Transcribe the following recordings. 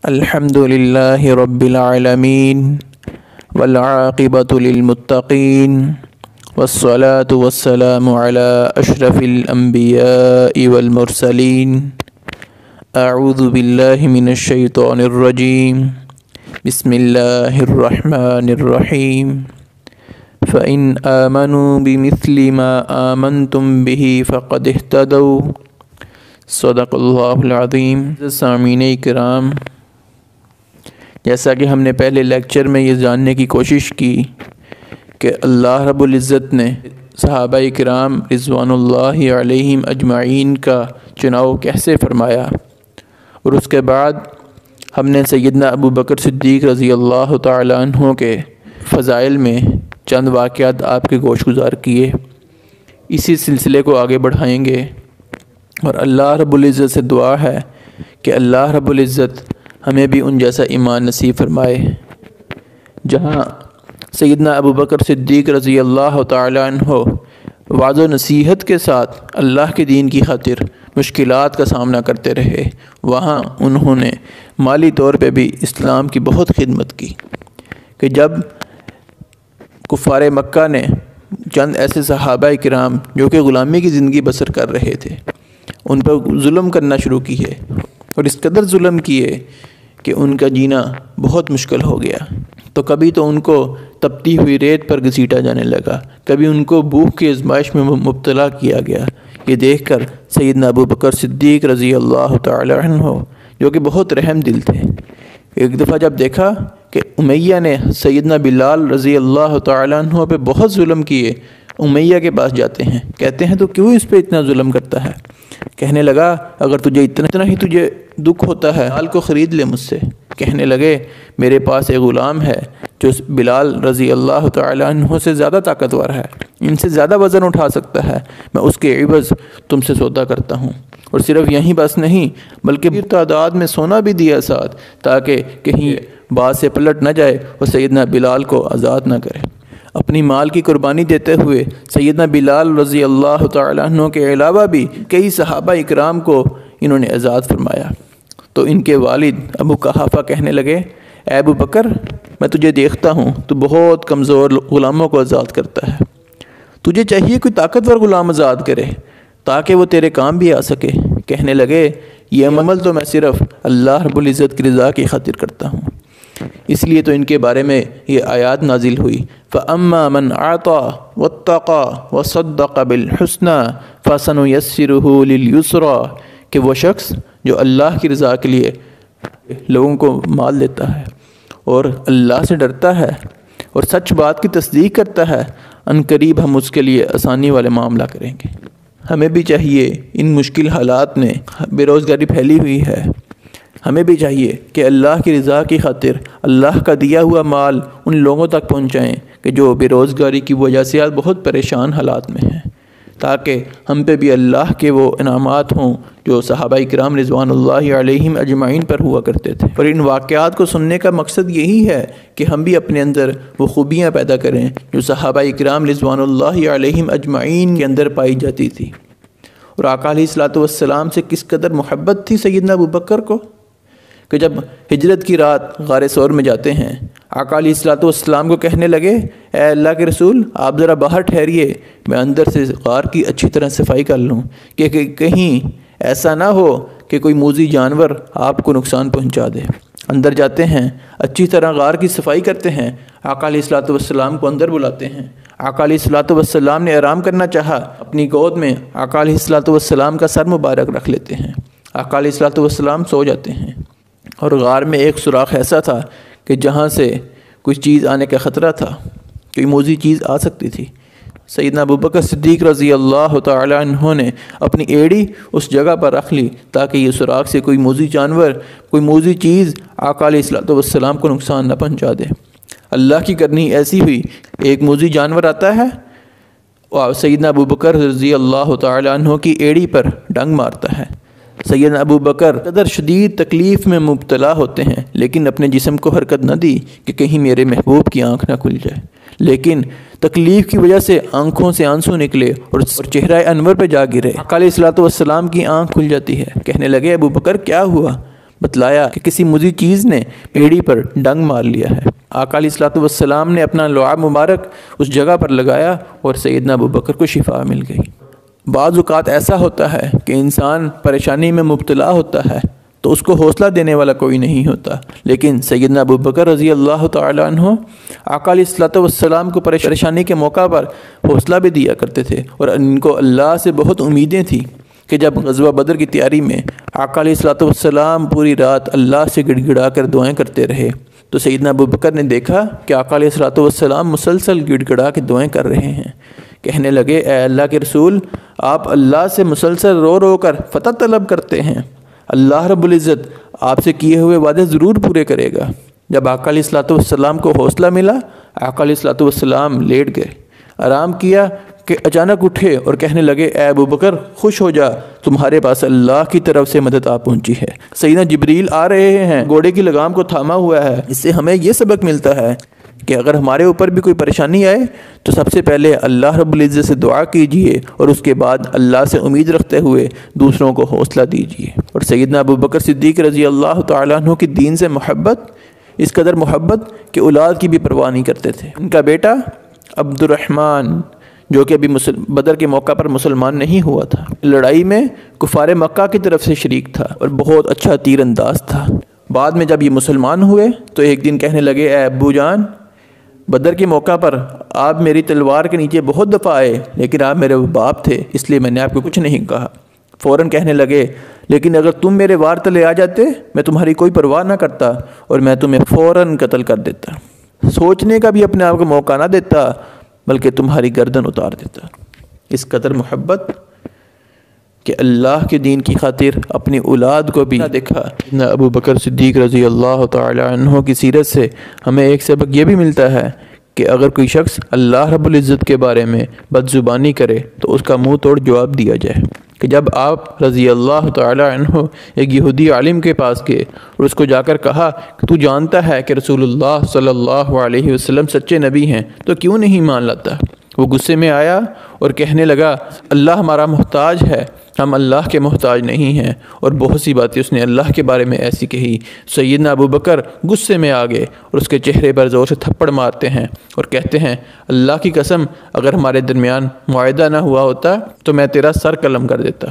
الحمد للہ رب العالمین والعاقبۃ للمتقین والصلاة والسلام علی اشرف الانبیاء والمرسلین اعوذ باللہ من الشیطان الرجیم بسم اللہ الرحمن الرحیم فإن آمنوا بمثل ما آمنتم به فقد اهتدوا صدق اللہ العظیم۔ سامعین کرام، جیسا کہ ہم نے پہلے لیکچر میں یہ جاننے کی کوشش کی کہ اللہ رب العزت نے صحابہ کرام رضوان اللہ علیہم اجمعین کا چناؤ کیسے فرمایا، اور اس کے بعد ہم نے سیدنا ابو بکر صدیق رضی اللہ تعالیٰ عنہ کے فضائل میں چند واقعات آپ کے گوش گزار کیے۔ اسی سلسلے کو آگے بڑھائیں گے، اور اللہ رب العزت سے دعا ہے کہ اللہ رب العزت ہمیں بھی ان جیسا ایمان نصیب فرمائے۔ جہاں سیدنا ابو بکر صدیق رضی اللہ تعالیٰ عنہ وعظ و نصیحت کے ساتھ اللہ کے دین کی خاطر مشکلات کا سامنا کرتے رہے، وہاں انہوں نے مالی طور پہ بھی اسلام کی بہت خدمت کی کہ جب کفار مکہ نے چند ایسے صحابہ کرام جو کہ غلامی کی زندگی بسر کر رہے تھے، ان پر ظلم کرنا شروع کیے، اور اس قدر ظلم کیے کہ ان کا جینا بہت مشکل ہو گیا۔ تو کبھی تو ان کو تپتی ہوئی ریت پر گھسیٹا جانے لگا، کبھی ان کو بھوک کی آزمائش میں مبتلا کیا گیا۔ یہ دیکھ کر سیدنا ابو بکر صدیق رضی اللہ تعالی عنہ جو کہ بہت رحم دل تھے، ایک دفعہ جب دیکھا کہ امیہ نے سیدنا بلال رضی اللہ تعالی عنہ پہ بہت ظلم کیے، امیہ کے پاس جاتے ہیں، کہتے ہیں تو کیوں اس پہ اتنا ظلم کرتا ہے؟ کہنے لگا اگر تجھے اتنا ہی تجھے دکھ ہوتا ہے، بلال کو خرید لے مجھ سے۔ کہنے لگے میرے پاس ایک غلام ہے جو بلال رضی اللہ تعالی عنہ سے زیادہ طاقتور ہے، ان سے زیادہ وزن اٹھا سکتا ہے، میں اس کے عوض تم سے سودا کرتا ہوں۔ اور صرف یہیں بس نہیں بلکہ تعداد میں سونا بھی دیا ساتھ، تاکہ کہیں بات سے پلٹ نہ جائے اور سیدنا بلال کو آزاد نہ کرے۔ اپنی مال کی قربانی دیتے ہوئے سیدنا بلال رضی اللہ تعالیٰ عنہ کے علاوہ بھی کئی صحابہ اکرام کو انہوں نے آزاد فرمایا۔ تو ان کے والد ابو قحافہ کہنے لگے اے ابو بکر، میں تجھے دیکھتا ہوں تو بہت کمزور غلاموں کو آزاد کرتا ہے، تجھے چاہیے کوئی طاقتور غلام آزاد کرے تاکہ وہ تیرے کام بھی آ سکے۔ کہنے لگے یہ عمل تو میں صرف اللہ رب العزت کی رضا کی خاطر کرتا ہوں، اس لیے تو ان کے بارے میں یہ آیات نازل ہوئی فَأَمَّا مَنْ أَعْطَى وَاتَّقَى وَصَدَّقَ بِالْحُسْنَى فَسَنُيَسِّرُهُ لِلْيُسْرَى، کہ وہ شخص جو اللہ کی رضا کے لیے لوگوں کو مال دیتا ہے اور اللہ سے ڈرتا ہے اور سچ بات کی تصدیق کرتا ہے، ان قریب ہم اس کے لیے آسانی والے معاملہ کریں گے۔ ہمیں بھی چاہیے، ان مشکل حالات میں بے روزگاری پھیلی ہوئی ہے، ہمیں بھی چاہیے کہ اللہ کی رضا کی خاطر اللہ کا دیا ہوا مال ان لوگوں تک پہنچائیں کہ جو بے روزگاری کی وجہ سے آج بہت پریشان حالات میں ہیں، تاکہ ہم پہ بھی اللہ کے وہ انعامات ہوں جو صحابہ کرام رضوان اللہ علیہم اجمعین پر ہوا کرتے تھے۔ اور ان واقعات کو سننے کا مقصد یہی ہے کہ ہم بھی اپنے اندر وہ خوبیاں پیدا کریں جو صحابہ کرام رضوان اللہ علیہم اجمعین کے اندر پائی جاتی تھی۔ اور آقا علیہ الصلوۃ والسلام سے کس قدر محبت تھی سیدنا ابو بکر کو کہ جب ہجرت کی رات غار ثور میں جاتے ہیں، آقا علیہ الصلوۃ والسلام کو کہنے لگے اے اللہ کے رسول آپ ذرا باہر ٹھہریے، میں اندر سے غار کی اچھی طرح صفائی کر لوں کہ کہیں ایسا نہ ہو کہ کوئی موذی جانور آپ کو نقصان پہنچا دے۔ اندر جاتے ہیں، اچھی طرح غار کی صفائی کرتے ہیں، آقا علیہ الصلوۃ والسلام کو اندر بلاتے ہیں۔ آقا علیہ الصلوۃ والسلام نے آرام کرنا چاہا، اپنی گود میں آقا علیہ الصلوۃ والسلام کا سر مبارک رکھ لیتے ہیں، آقا علیہ الصلوۃ والسلام سو جاتے ہیں۔ اور غار میں ایک سوراخ ایسا تھا کہ جہاں سے کوئی چیز آنے کا خطرہ تھا، کوئی موذی چیز آ سکتی تھی۔ سیدنا ابو بکر صدیق رضی اللہ تعالی عنہ نے اپنی ایڑی اس جگہ پر رکھ لی تاکہ یہ سوراخ سے کوئی موذی جانور، کوئی موذی چیز آقا علیہ الصلوۃ والسلام کو نقصان نہ پہنچا دے۔ اللہ کی کرنی ایسی ہوئی، ایک موذی جانور آتا ہے اور سیدنا ابو بکر رضی اللہ تعالی عنہ کی ایڑی پر ڈنگ مارتا ہے۔ سیدنا ابو بکر قدر شدید تکلیف میں مبتلا ہوتے ہیں، لیکن اپنے جسم کو حرکت نہ دی کہ کہیں میرے محبوب کی آنکھ نہ کھل جائے، لیکن تکلیف کی وجہ سے آنکھوں سے آنسو نکلے اور چہرہ انور پہ جا گرے۔ آقا علیہ الصلوۃ والسلام کی آنکھ کھل جاتی ہے، کہنے لگے ابو بکر کیا ہوا؟ بتلایا کہ کسی مضی چیز نے پیڑھی پر ڈنگ مار لیا ہے۔ آقا علیہ الصلوۃ والسلام نے اپنا لعاب مبارک اس جگہ پر لگایا اور سیدنا ابوبکر کو شفا مل گئی۔ بعض اوقات ایسا ہوتا ہے کہ انسان پریشانی میں مبتلا ہوتا ہے تو اس کو حوصلہ دینے والا کوئی نہیں ہوتا، لیکن سیدنا ابوبکر رضی اللہ تعالیٰ عنہ آقا علیہ الصلوۃ والسلام کو پریشانی کے موقع پر حوصلہ بھی دیا کرتے تھے، اور ان کو اللہ سے بہت امیدیں تھیں کہ جب غزوہ بدر کی تیاری میں آقا علیہ الصلوۃ والسلام پوری رات اللہ سے گڑ گڑا کر دعائیں کرتے رہے، تو سیدنا ابوبکر نے دیکھا کہ آقا علیہ الصلوۃ والسلام مسلسل گڑ گڑا کے دعائیں کر رہے ہیں۔ کہنے لگے، اے اللہ کے رسول، آپ اللہ سے مسلسل رو رو کر فتح طلب کرتے ہیں، اللہ رب العزت آپ سے کیے ہوئے وعدے ضرور پورے کرے گا۔ جب آقا علیہ الصلوۃ والسلام کو حوصلہ ملا، آقا علیہ الصلوۃ والسلام لیٹ گئے، آرام کیا کہ اچانک اٹھے اور کہنے لگے، اے ابوبکر خوش ہو جا، تمہارے پاس اللہ کی طرف سے مدد آ پہنچی ہے، سیدنا جبریل آ رہے ہیں، گھوڑے کی لگام کو تھاما ہوا ہے۔ اس سے ہمیں یہ سبق ملتا ہے کہ اگر ہمارے اوپر بھی کوئی پریشانی آئے تو سب سے پہلے اللہ رب العزت سے دعا کیجئے، اور اس کے بعد اللہ سے امید رکھتے ہوئے دوسروں کو حوصلہ دیجئے۔ اور سیدنا ابوبکر صدیق رضی اللہ تعالیٰ عنہ کی دین سے محبت، اس قدر محبت کہ اولاد کی بھی پرواہ نہیں کرتے تھے۔ ان کا بیٹا عبد الرحمن، جو کہ ابھی بدر کے موقع پر مسلمان نہیں ہوا تھا، لڑائی میں کفار مکہ کی طرف سے شریک تھا اور بہت اچھا تیر انداز تھا۔ بعد میں جب یہ مسلمان ہوئے تو ایک دن کہنے لگے، اے ابو جان، بدر کے موقع پر آپ میری تلوار کے نیچے بہت دفعہ آئے، لیکن آپ میرے باپ تھے اس لیے میں نے آپ کو کچھ نہیں کہا۔ فوراً کہنے لگے، لیکن اگر تم میرے وار تلے آ جاتے میں تمہاری کوئی پرواہ نہ کرتا اور میں تمہیں فوراً قتل کر دیتا، سوچنے کا بھی اپنے آپ کو موقع نہ دیتا، بلکہ تمہاری گردن اتار دیتا۔ اس قدر محبت کہ اللہ کے دین کی خاطر اپنی اولاد کو بھی نہ دیکھا۔ ابوبکر صدیق رضی اللہ تعالی عنہ کی سیرت سے ہمیں ایک سبق یہ بھی ملتا ہے کہ اگر کوئی شخص اللہ رب العزت کے بارے میں بد زبانی کرے تو اس کا منہ توڑ جواب دیا جائے۔ کہ جب آپ رضی اللہ تعالی عنہ ایک یہودی عالم کے پاس گئے اور اس کو جا کر کہا کہ تو جانتا ہے کہ رسول اللہ صلی اللہ علیہ وسلم سچے نبی ہیں تو کیوں نہیں مان لاتا؟ وہ غصے میں آیا اور کہنے لگا، اللہ ہمارا محتاج ہے، ہم اللہ کے محتاج نہیں ہیں، اور بہت سی باتیں اس نے اللہ کے بارے میں ایسی کہی۔ سیدنا ابوبکر غصے میں آ گئے اور اس کے چہرے پر زور سے تھپڑ مارتے ہیں اور کہتے ہیں، اللہ کی قسم اگر ہمارے درمیان معاہدہ نہ ہوا ہوتا تو میں تیرا سر قلم کر دیتا۔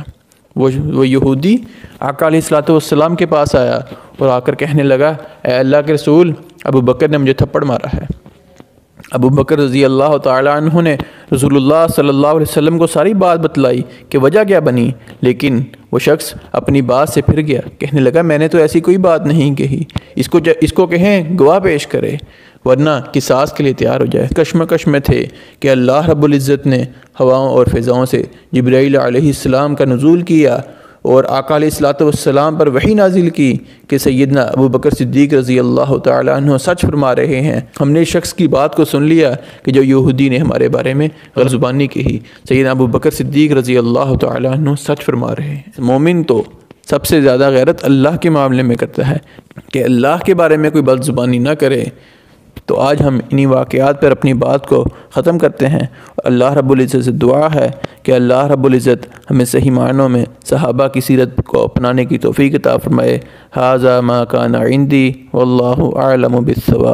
وہ یہودی آقا علیہ الصلوۃ والسلام کے پاس آیا اور آ کر کہنے لگا، اے اللہ کے رسول، ابوبکر نے مجھے تھپڑ مارا ہے۔ ابوبکر رضی اللہ تعالیٰ عنہ نے رسول اللہ صلی اللہ علیہ وسلم کو ساری بات بتلائی کہ وجہ کیا بنی، لیکن وہ شخص اپنی بات سے پھر گیا، کہنے لگا، میں نے تو ایسی کوئی بات نہیں کہی، اس کو کہیں گواہ پیش کرے ورنہ قصاص کے لیے تیار ہو جائے۔ کشمکش میں تھے کہ اللہ رب العزت نے ہواؤں اور فضاؤں سے جبرائیل علیہ السلام کا نزول کیا اور آقا علیہ الصلوۃ والسلام پر وحی نازل کی کہ سیدنا ابوبکر صدیق رضی اللہ تعالیٰ عنہ سچ فرما رہے ہیں۔ ہم نے شخص کی بات کو سن لیا کہ جو یہودی نے ہمارے بارے میں غلط زبانی کہی، سیدنا ابوبکر صدیق رضی اللہ تعالیٰ عنہ سچ فرما رہے ہیں۔ مومن تو سب سے زیادہ غیرت اللہ کے معاملے میں کرتا ہے کہ اللہ کے بارے میں کوئی بد زبانی نہ کرے۔ تو آج ہم انہی واقعات پر اپنی بات کو ختم کرتے ہیں۔ اللہ رب العزت سے دعا ہے کہ اللہ رب العزت ہمیں صحیح معنوں میں صحابہ کی سیرت کو اپنانے کی توفیق عطا فرمائے۔ ھذا ما کان عندی واللہ اعلم بالصواب۔